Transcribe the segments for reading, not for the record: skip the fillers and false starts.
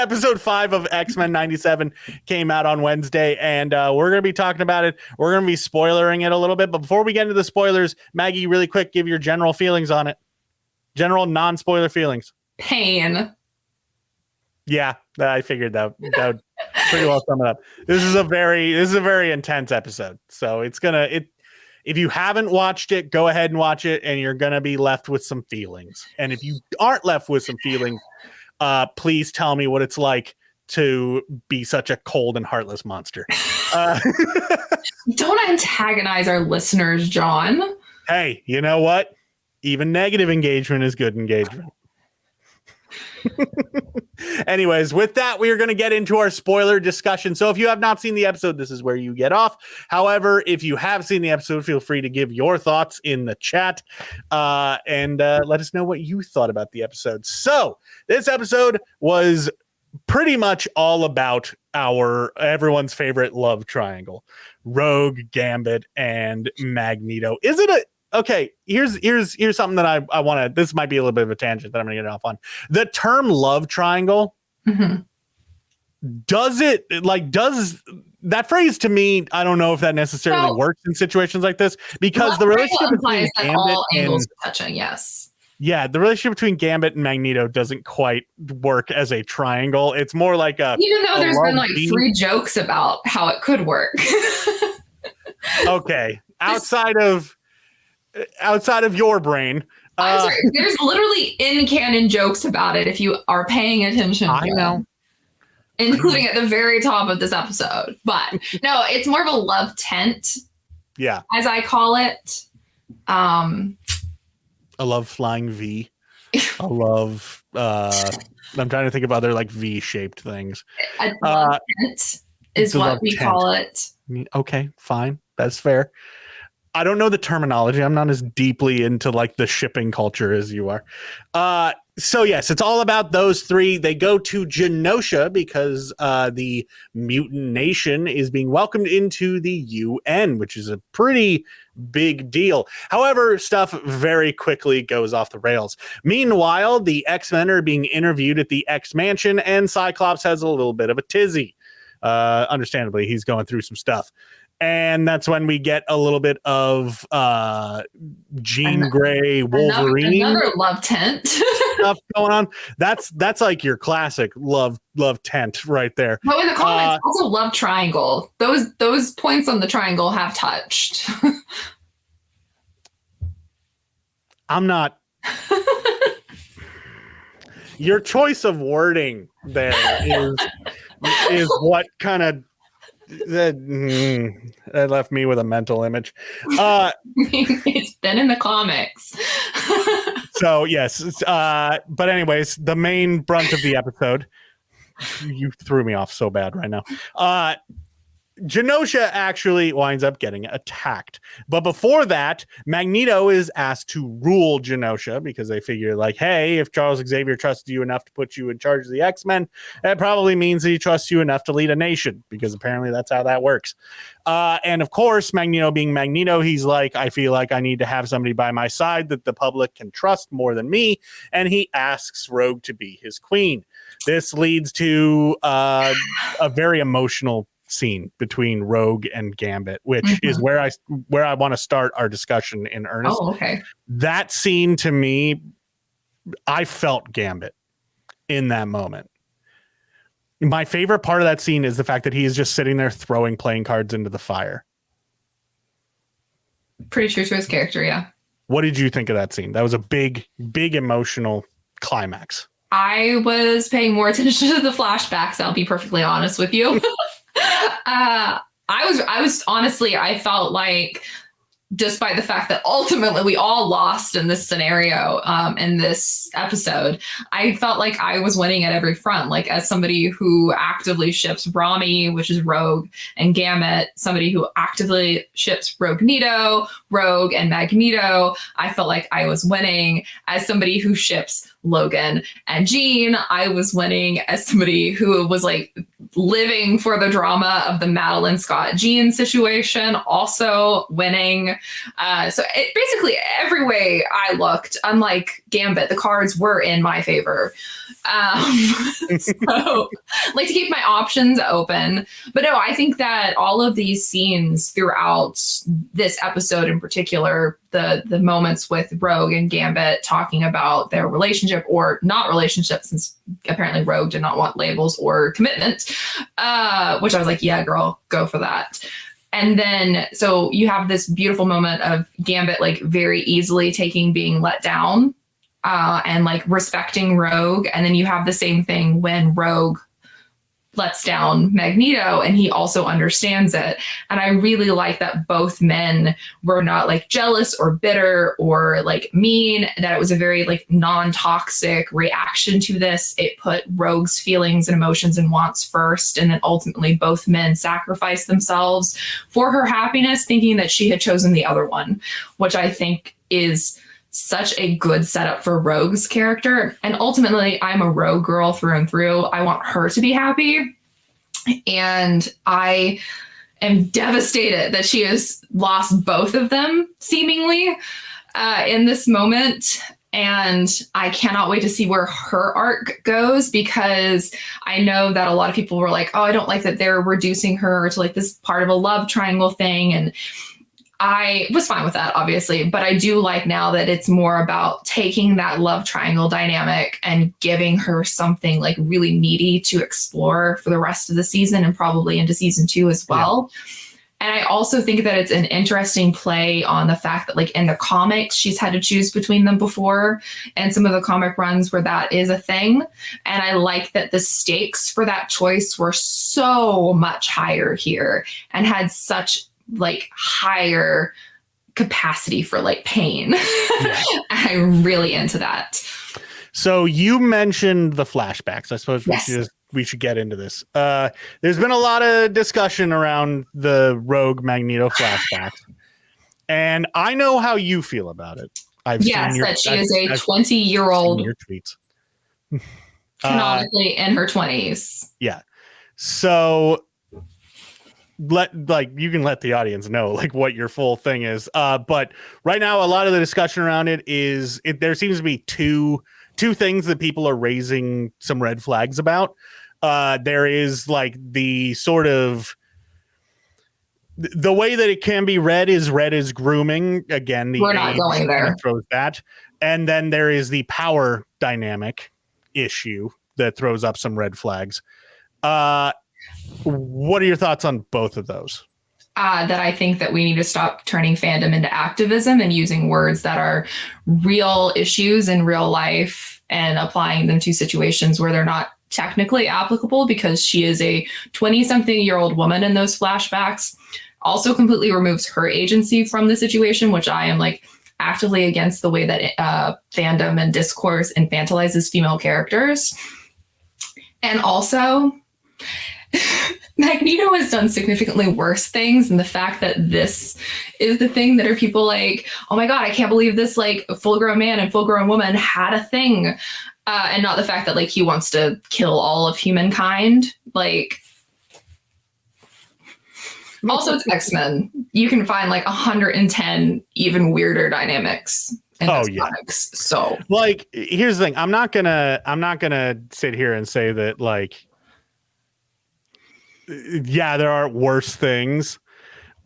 Episode 5 of X-Men 97 came out on Wednesday, and we're going to be talking about it. We're going to be spoilering it a little bit, but before we get into the spoilers, Maggie, really quick, give your general feelings on it. General non-spoiler feelings. Pain. Yeah, I figured that would pretty well sum it up. This is a very intense episode, so if you haven't watched it, go ahead and watch it, and you're gonna be left with some feelings. And if you aren't left with some feelings, please tell me what it's like to be such a cold and heartless monster. Don't antagonize our listeners, John. Hey, you know what? Even negative engagement is good engagement. Anyways, with that, we are going to get into our spoiler discussion. So if you have not seen the episode, this is where you get off. However, if you have seen the episode, feel free to give your thoughts in the chat and let us know what you thought about the episode. So this episode was pretty much all about everyone's favorite love triangle, Rogue, Gambit, and Magneto. Is it a Okay, here's something that I want to. This might be a little bit of a tangent that I'm going to get off on. The term love triangle, does that phrase to me? I don't know if that necessarily works in situations like this, because the relationship between Gambit and touching, yes. Yeah, the relationship between Gambit and Magneto doesn't quite work as a triangle. It's more like even though there's been like 3 jokes about how it could work. Okay, outside of your brain. I'm sorry, there's literally in canon jokes about it if you are paying attention. I know. Including at the very top of this episode. But no, it's more of a love tent. Yeah. As I call it. I love flying V. I love I'm trying to think of other like V-shaped things. A love tent is what we call it. Okay, fine. That's fair. I don't know the terminology. I'm not as deeply into like the shipping culture as you are. So yes, it's all about those 3. They go to Genosha because the mutant nation is being welcomed into the UN, which is a pretty big deal. However, stuff very quickly goes off the rails. Meanwhile, the X-Men are being interviewed at the X-Mansion, and Cyclops has a little bit of a tizzy. Understandably, he's going through some stuff. And that's when we get a little bit of Jean Grey Wolverine. Another love tent stuff going on. That's like your classic love tent right there. But in the comments, also love triangle. Those points on the triangle have touched. I'm not. Your choice of wording there is what kind of. That left me with a mental image. It's been in the comics. So yes, but anyways, the main brunt of the episode. You threw me off so bad right now. Genosha actually winds up getting attacked. But before that, Magneto is asked to rule Genosha because they figure like, hey, if Charles Xavier trusts you enough to put you in charge of the X-Men, that probably means that he trusts you enough to lead a nation, because apparently that's how that works. And of course, Magneto being Magneto, he's like, I feel like I need to have somebody by my side that the public can trust more than me. And he asks Rogue to be his queen. This leads to a very emotional scene between Rogue and Gambit, which is where I want to start our discussion in earnest. Oh, okay. That scene, to me, I felt Gambit in that moment. My favorite part of that scene is the fact that he is just sitting there throwing playing cards into the fire. Pretty true to his character, yeah. What did you think of that scene? That was a big emotional climax. I was paying more attention to the flashbacks, I'll be perfectly honest with you. I was honestly, I felt like, despite the fact that ultimately we all lost in this scenario, in this episode, I felt like I was winning at every front. Like, as somebody who actively ships Rami, which is Rogue, and Gambit, somebody who actively ships Rogue and Magneto, I felt like I was winning. As somebody who ships Logan and Jean, I was winning. As somebody who was like living for the drama of the Madeline Scott Jean situation, also winning. So basically every way I looked, unlike Gambit, the cards were in my favor. So like to keep my options open. But no, I think that all of these scenes throughout this episode in particular, the moments with Rogue and Gambit talking about their relationship or not relationship, since apparently Rogue did not want labels or commitment, which I was like, yeah, girl, go for that. And then, so you have this beautiful moment of Gambit like very easily taking being let down and like respecting Rogue. And then you have the same thing when Rogue lets down Magneto and he also understands it. And I really like that both men were not like jealous or bitter or like mean, that it was a very like non-toxic reaction to this. It put Rogue's feelings and emotions and wants first. And then ultimately both men sacrificed themselves for her happiness, thinking that she had chosen the other one, which I think is such a good setup for Rogue's character. And ultimately, I'm a Rogue girl through and through. I want her to be happy. And I am devastated that she has lost both of them, seemingly, in this moment. And I cannot wait to see where her arc goes, because I know that a lot of people were like, oh, I don't like that they're reducing her to like this part of a love triangle thing. And I was fine with that, obviously, but I do like now that it's more about taking that love triangle dynamic and giving her something like really meaty to explore for the rest of the season and probably into season 2 as well. Yeah. And I also think that it's an interesting play on the fact that like in the comics, she's had to choose between them before, and some of the comic runs where that is a thing. And I like that the stakes for that choice were so much higher here and had such like higher capacity for like pain. Yeah. I'm really into that. So you mentioned the flashbacks. I suppose we should get into this. There's been a lot of discussion around the Rogue Magneto flashbacks, and I know how you feel about it. I've seen that she is a 20-year-old your tweets, canonically in her 20s. Yeah. So you can let the audience know like what your full thing is. But right now, a lot of the discussion around it is there seems to be two things that people are raising some red flags about. There is like the sort of the way that it can be read is grooming. Again, we're not going there. Throws that, and then there is the power dynamic issue that throws up some red flags. What are your thoughts on both of those? That I think that we need to stop turning fandom into activism and using words that are real issues in real life and applying them to situations where they're not technically applicable, because she is a 20-something-year-old woman in those flashbacks. Also completely removes her agency from the situation, which I am like actively against the way that fandom and discourse infantilizes female characters. And also, Magneto has done significantly worse things, and the fact that this is the thing that are people like, oh my god, I can't believe this like full-grown man and full-grown woman had a thing, and not the fact that like he wants to kill all of humankind. Like, also it's X-Men. You can find like 110 even weirder dynamics in those comics. So like, here's the thing. I'm not gonna sit here and say that like, yeah, there are worse things.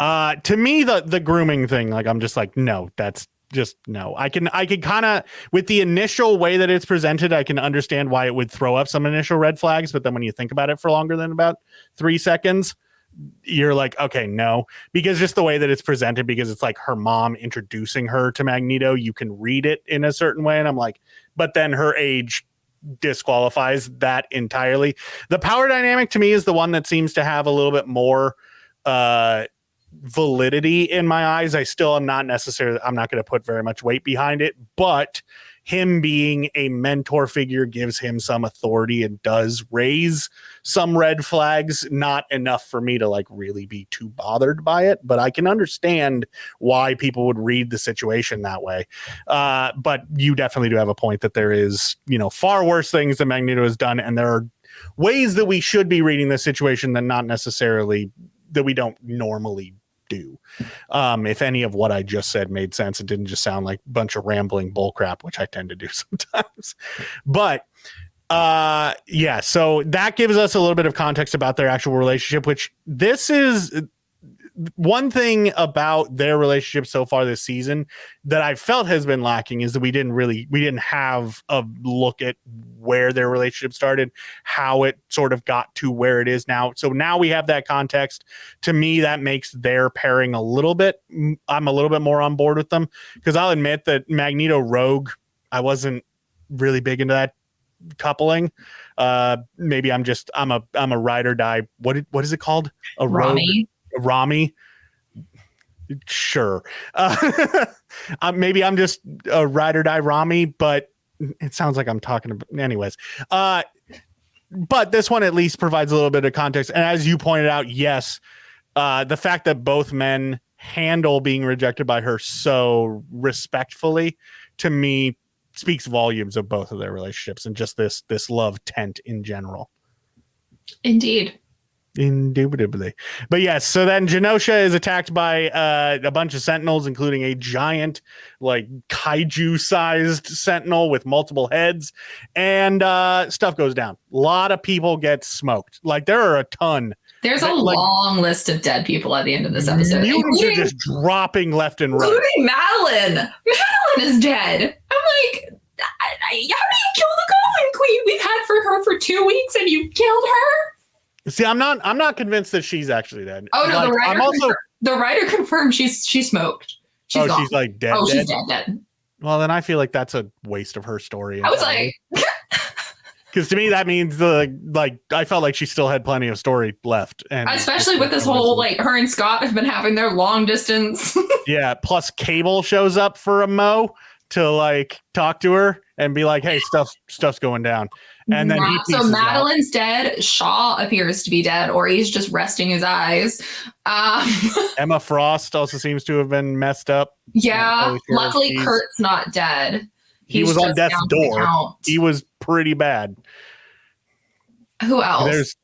To me, the grooming thing, like, I'm just like, no, that's just no. I can kind of, with the initial way that it's presented, I can understand why it would throw up some initial red flags. But then when you think about it for longer than about 3 seconds, you're like, okay, no, because just the way that it's presented, because it's like her mom introducing her to Magneto, you can read it in a certain way. And I'm like, but then her age disqualifies that entirely. The power dynamic to me is the one that seems to have a little bit more validity in my eyes. I still am not necessarily, I'm not going to put very much weight behind it, but him being a mentor figure gives him some authority and does raise some red flags. Not enough for me to like really be too bothered by it, but I can understand why people would read the situation that way. But you definitely do have a point that there is, far worse things that Magneto has done, and there are ways that we should be reading this situation than not necessarily that we don't normally do. If any of what I just said made sense, it didn't just sound like a bunch of rambling bullcrap, which I tend to do sometimes. But yeah, so that gives us a little bit of context about their actual relationship, which this is one thing about their relationship so far this season that I felt has been lacking is that we didn't have a look at where their relationship started, how it sort of got to where it is now. So now we have that context. To me, that makes their pairing I'm a little bit more on board with them, because I'll admit that Magneto Rogue, I wasn't really big into that coupling. Maybe I'm a ride or die. What is it called? A rogue? Rami. Sure. Maybe I'm just a ride or die Rami, but it sounds like I'm talking about anyways. But this one at least provides a little bit of context. And as you pointed out, yes, the fact that both men handle being rejected by her so respectfully, to me, speaks volumes of both of their relationships and just this love tent in general. Indeed. Indubitably. But yes, so then Genosha is attacked by a bunch of sentinels, including a giant, like kaiju sized sentinel with multiple heads, and stuff goes down. A lot of people get smoked. Like, there are a ton. There's a long list of dead people at the end of this episode. Mutants are just dropping left and right. Including Madeline. Madeline is dead. I'm like, how do you kill the Goblin Queen we've had for her for 2 weeks and you killed her? See, I'm not convinced that she's actually dead. Oh no, like, the writer confirmed she's smoked. She's gone. She's like dead. Oh, she's dead. Well, then I feel like that's a waste of her story. I was like, because to me that means I felt like she still had plenty of story left, and especially with this whole like her and Scott have been having their long distance. Yeah, plus Cable shows up for a mo to like talk to her and be like, "Hey, stuff's going down." And then so Madeline's dead. Shaw appears to be dead, or he's just resting his eyes. Emma Frost also seems to have been messed up. Yeah, luckily Kurt's not dead. He was on death's door. He was pretty bad. Who else?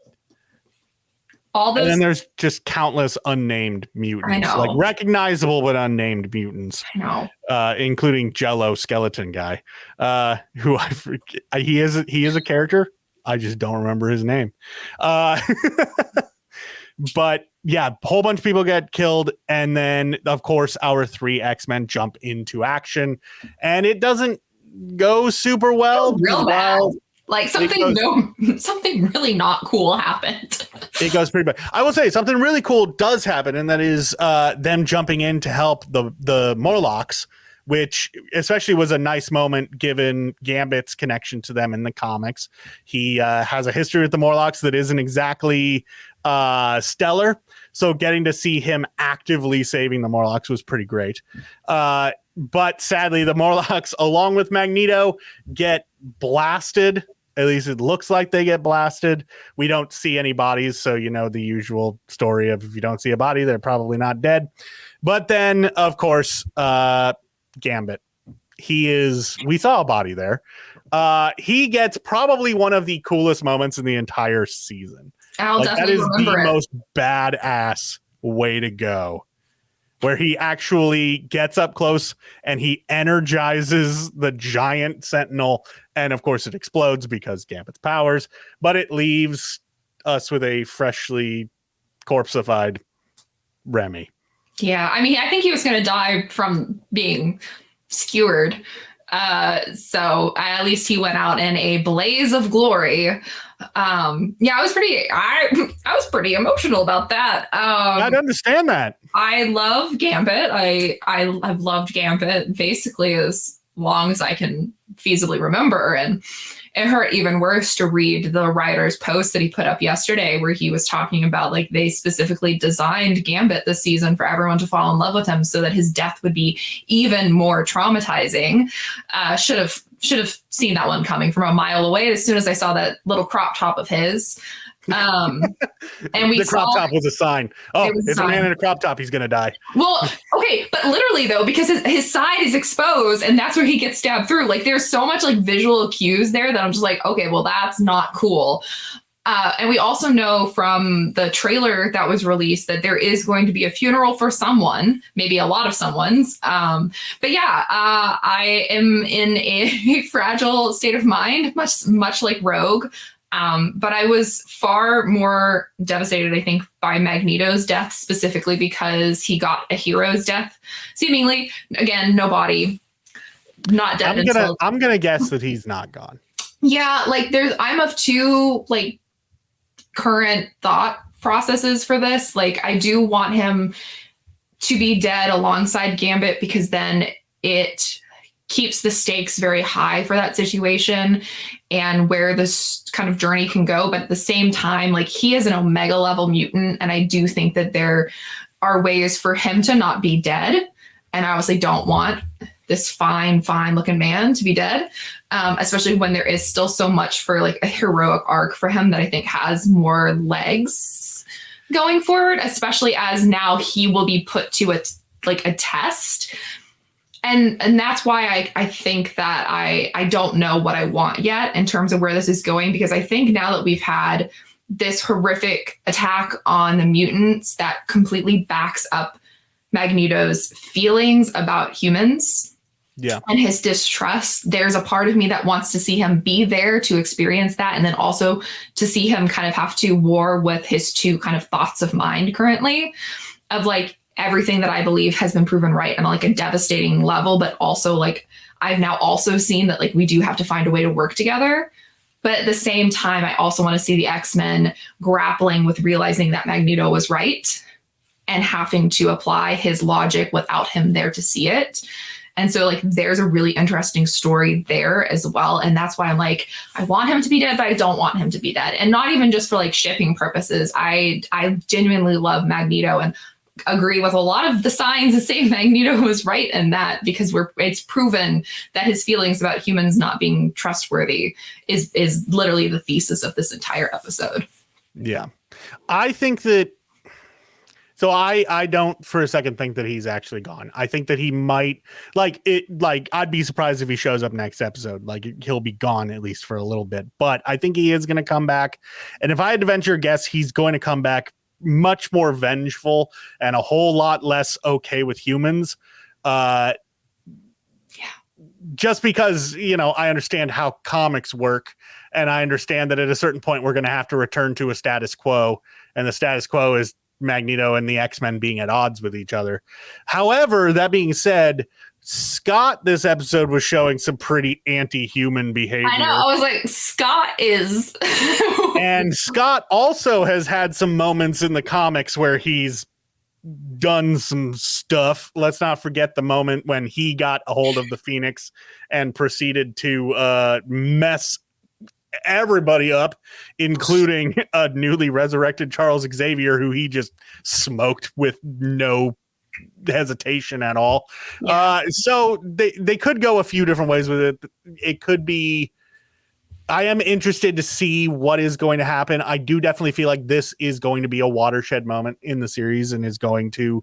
And then there's just countless unnamed mutants. I know. Like recognizable but unnamed mutants. I know. Including Jello skeleton guy. Who I forget. He is a character. I just don't remember his name. But yeah, a whole bunch of people get killed, and then of course our 3 X-Men jump into action, and it doesn't go super well. Real bad. Like something really not cool happened. It goes pretty bad. I will say something really cool does happen, and that is them jumping in to help the Morlocks, which especially was a nice moment given Gambit's connection to them in the comics. He has a history with the Morlocks that isn't exactly stellar, so getting to see him actively saving the Morlocks was pretty great. But sadly, the Morlocks, along with Magneto, get blasted. At least it looks like they get blasted. We don't see any bodies, so you know the usual story of if you don't see a body, they're probably not dead. But then, of course, Gambit. We saw a body there. He gets probably one of the coolest moments in the entire season. That is the most badass way to go. Where he actually gets up close and he energizes the giant sentinel. And of course it explodes because Gambit's powers, but it leaves us with a freshly corpseified Remy. Yeah, I mean, I think he was going to die from being skewered. So at least he went out in a blaze of glory. Yeah, I was pretty emotional about that. I'd understand that. I love Gambit. I've loved Gambit basically as long as I can feasibly remember, and it hurt even worse to read the writer's post that he put up yesterday where he was talking about like they specifically designed Gambit this season for everyone to fall in love with him so that his death would be even more traumatizing. Should have seen that one coming from a mile away as soon as I saw that little crop top of his. And we the crop saw top was a sign. Oh, it was a it's a man sign. in a crop top. He's gonna die. Well, okay, but literally though, because his side is exposed and that's where he gets stabbed through. Like there's so much like visual cues there that I'm just like, okay, well that's not cool. And we also know from the trailer that was released that there is going to be a funeral for someone, maybe a lot of someone's. But yeah, I am in a fragile state of mind, much like Rogue. But I was far more devastated, I think, by Magneto's death, specifically because he got a hero's death, seemingly. Again, no body, not dead. I'm gonna guess that he's not gone. Yeah, like I'm of two like current thought processes for this. Like I do want him to be dead alongside Gambit because then it keeps the stakes very high for that situation and where this kind of journey can go. But at the same time, like he is an Omega level mutant. And I do think that there are ways for him to not be dead. And I obviously don't want this fine looking man to be dead, especially when there is still so much for like a heroic arc for him that I think has more legs going forward, especially as now he will be put to a test. And that's why I think that I don't know what I want yet in terms of where this is going, because I think now that we've had this horrific attack on the mutants that completely backs up Magneto's feelings about humans, and his distrust, there's a part of me that wants to see him be there to experience that, and then also to see him kind of have to war with his two kind of thoughts of mind currently of like everything that I believe has been proven right on like a devastating level, but also like I've now also seen that like we do have to find a way to work together. But at the same time, I also want to see the X-Men grappling with realizing that Magneto was right and having to apply his logic without him there to see it. And so like there's a really interesting story there as well. And that's why I'm like, I want him to be dead, but I don't want him to be dead. And not even just for like shipping purposes. I genuinely love Magneto and agree with a lot of the signs that say Magneto was right in that, because it's proven that his feelings about humans not being trustworthy is literally the thesis of this entire episode. Yeah. I think that So I don't for a second think that he's actually gone. I think that he might I'd be surprised if he shows up next episode. Like he'll be gone at least for a little bit, but I think he is going to come back. And if I had to venture a guess, he's going to come back much more vengeful and a whole lot less okay with humans. Just because, I understand how comics work, and I understand that at a certain point we're going to have to return to a status quo, and the status quo is Magneto and the X-Men being at odds with each other. However, that being said, Scott this episode was showing some pretty anti-human behavior. I know. I was like, Scott is. And Scott also has had some moments in the comics where he's done some stuff. Let's not forget the moment when he got a hold of the Phoenix and proceeded to mess everybody up, including a newly resurrected Charles Xavier, who he just smoked with no hesitation at all. Yeah. So they could go a few different ways with it. It could be, I am interested to see what is going to happen. I do definitely feel like this is going to be a watershed moment in the series and is going to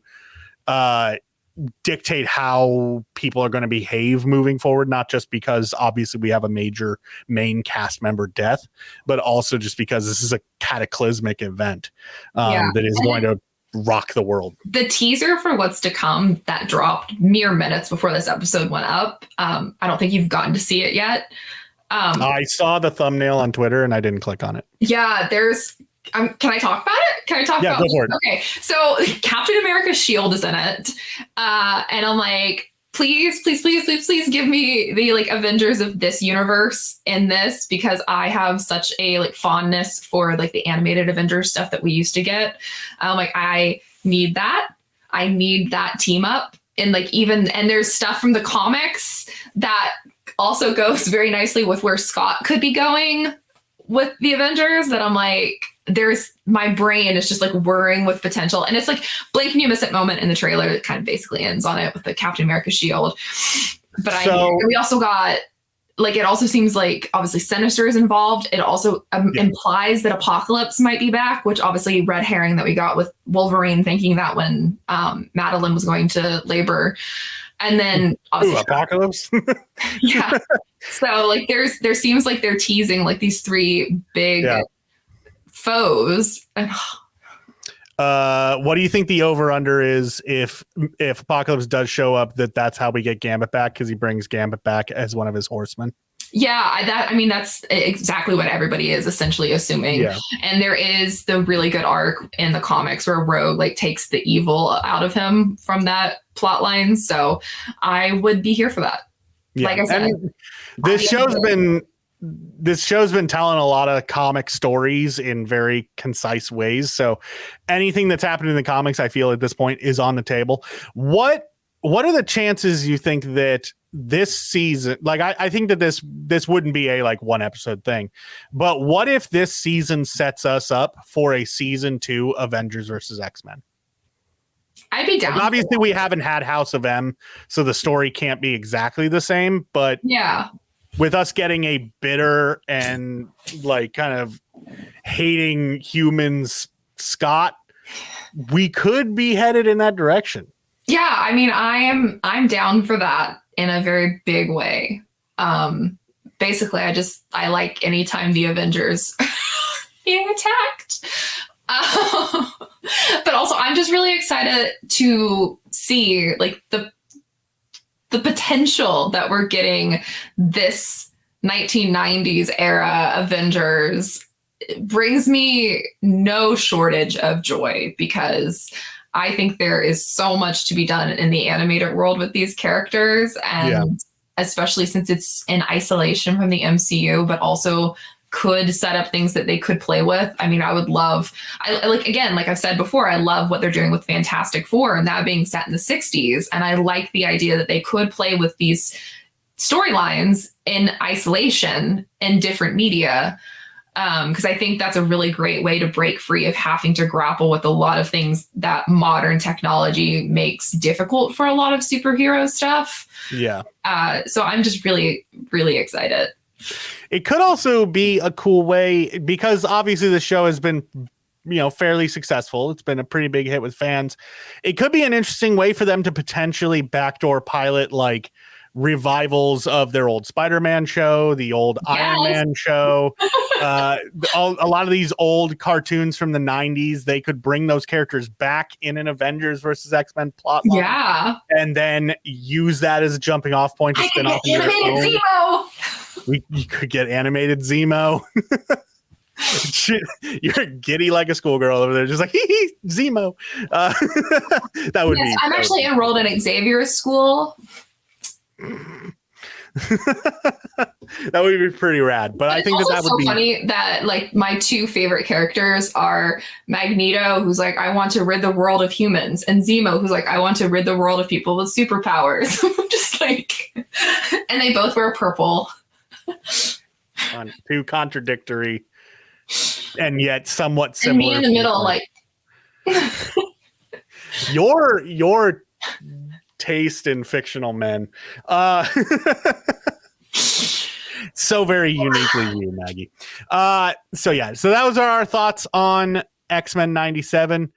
dictate how people are going to behave moving forward, not just because obviously we have a major main cast member death, but also just because this is a cataclysmic event that is going to rock the world. The teaser for what's to come that dropped mere minutes before this episode went up. I don't think you've gotten to see it yet. I saw the thumbnail on Twitter and I didn't click on it. Yeah, there's can I talk about it? Can I talk about it? Go for it. Okay, so Captain America's shield is in it. And I'm like, please give me the like Avengers of this universe in this, because I have such a like fondness for like the animated Avengers stuff that we used to get. Like I need that. I need that team up. And like and there's stuff from the comics that also goes very nicely with where Scott could be going with the Avengers, that I'm like, my brain is just like whirring with potential. And it's like blink and you miss it moment in the trailer. It kind of basically ends on it with the Captain America shield. But we also got like it also seems like obviously Sinister is involved. It also implies that Apocalypse might be back, which obviously red herring that we got with Wolverine thinking that when Madeline was going to labor. And then obviously Apocalypse. yeah. So like there seems like they're teasing like these three big foes. What do you think the over under is if Apocalypse does show up, that's how we get Gambit back, because he brings Gambit back as one of his horsemen? Yeah, that's exactly what everybody is essentially assuming. Yeah. And there is the really good arc in the comics where Rogue like takes the evil out of him from that plot line. So I would be here for that. Yeah. Like I said, and this show's been telling a lot of comic stories in very concise ways. So anything that's happened in the comics, I feel at this point is on the table. What are the chances you think that this season, like I think that this wouldn't be a like one episode thing, but what if this season sets us up for a season 2 Avengers versus X-Men? I'd be down. Obviously we haven't had House of M, so the story can't be exactly the same, but yeah, with us getting a bitter and like kind of hating humans Scott, we could be headed in that direction. Yeah, I mean, I'm down for that in a very big way. Basically, I like anytime the Avengers being attacked. But also, I'm just really excited to see like the potential that we're getting this 1990s era Avengers. It brings me no shortage of joy, because I think there is so much to be done in the animated world with these characters. And especially since it's in isolation from the MCU, but also could set up things that they could play with. I mean, I like I've said before, I love what they're doing with Fantastic Four and that being set in the 60s. And I like the idea that they could play with these storylines in isolation in different media. Because I think that's a really great way to break free of having to grapple with a lot of things that modern technology makes difficult for a lot of superhero stuff. Yeah. So I'm just really, really excited. It could also be a cool way, because obviously the show has been, fairly successful. It's been a pretty big hit with fans. It could be an interesting way for them to potentially backdoor pilot like revivals of their old Spider-Man show, the old Iron Man show, a lot of these old cartoons from the 90s. They could bring those characters back in an Avengers versus X-Men plot line, and then use that as a jumping off point to spin off animated Zemo. You could get animated Zemo. You're giddy like a schoolgirl over there, just like Zemo. That would be. I'm actually enrolled in Xavier's school. That would be pretty rad, but I think that would be funny that like my two favorite characters are Magneto, who's like, I want to rid the world of humans, and Zemo, who's like, I want to rid the world of people with superpowers. Just like, and they both wear purple. Two contradictory and yet somewhat similar. And me in the middle, like your taste in fictional men. So very uniquely you, Maggie. So that was our thoughts on X-Men 97.